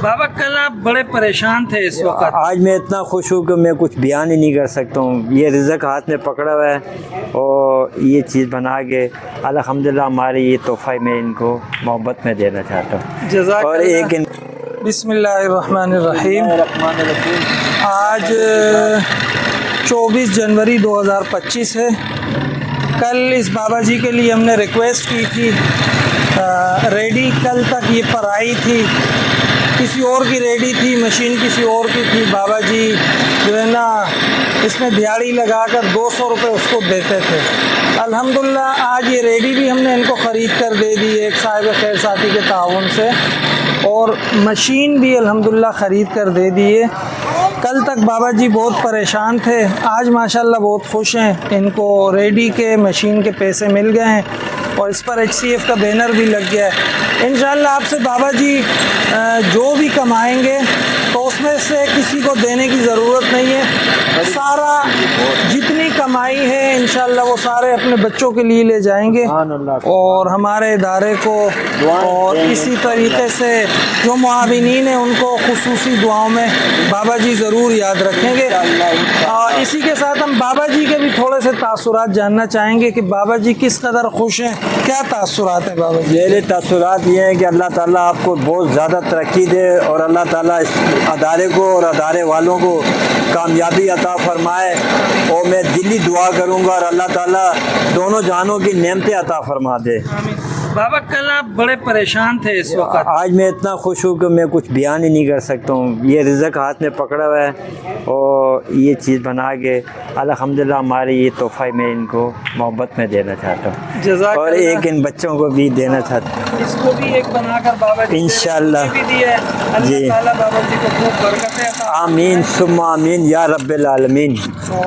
بابا کل آپ بڑے پریشان تھے اس وقت. آج میں اتنا خوش ہوں کہ میں کچھ بیان ہی نہیں کر سکتا ہوں. یہ رزق ہاتھ میں پکڑا ہوا ہے اور یہ چیز بنا کے الحمدللہ ہماری یہ تحفہ میں ان کو محبت میں دینا چاہتا ہوں. جزاک اور اللہ. ایک بسم اللہ الرحمن الرحیم. آج 24 جنوری 2025 ہے. کل اس بابا جی کے لیے ہم نے ریکویسٹ کی تھی. ریڈی کل تک یہ پر آئی تھی، کسی اور کی ریڈی تھی، مشین کسی اور کی تھی. بابا جی جو ہے نا اس میں دیہڑی لگا کر 200 روپے اس کو دیتے تھے. الحمدللہ آج یہ ریڈی بھی ہم نے ان کو خرید کر دے دی ایک صاحب خیر ساتھی کے تعاون سے، اور مشین بھی الحمدللہ خرید کر دے دیے. کل تک بابا جی بہت پریشان تھے، آج ماشاءاللہ بہت خوش ہیں. ان کو ریڈی کے مشین کے پیسے مل گئے ہیں اور اس پر HCF کا بینر بھی لگ گیا ہے. انشاءاللہ آپ سے بابا جی جو بھی کمائیں گے تو اس میں سے کسی کو دینے کی ضرورت نہیں ہے. سارا جتنی کمائی ہے انشاءاللہ وہ سارے اپنے بچوں کے لیے لے جائیں گے اور ہمارے ادارے کو، اور اسی طریقے سے جو معاونین ہیں ان کو خصوصی دعاؤں میں بابا جی ضرور یاد رکھیں گے. اسی کے ساتھ ہم بابا جی کے بھی تھوڑے سے تاثرات جاننا چاہیں گے کہ بابا جی کس قدر خوش ہیں. کیا تاثرات ہیں بابا جی؟ میرے تاثرات یہ ہیں کہ اللہ تعالیٰ آپ کو بہت زیادہ ترقی دے اور اللہ تعالیٰ اس ادارے کو اور ادارے والوں کو کامیابی عطا فرمائے. اور میں دلی دعا کروں گا اور اللہ تعالیٰ دونوں جہانوں کی نعمتیں عطا فرما دے. بابا کل آپ بڑے پریشان تھے اس وقت. آج میں اتنا خوش ہوں کہ میں کچھ بیان ہی نہیں کر سکتا ہوں. یہ رزق ہاتھ میں پکڑا ہوا ہے اور یہ چیز بنا کے الحمدللہ ہماری یہ تحفہ میں ان کو محبت میں دینا چاہتا ہوں. جزاک اور اللہ. ایک ان بچوں کو بھی دینا چاہتا ہوں. اس کو بھی ایک بنا کر بابا جی انشاءاللہ. بھی دیا ہے. اللہ جی. تعالیٰ بابا جی کو خوب برکتیں عطا فرمائے. آمین ثم آمین یا رب العالمین.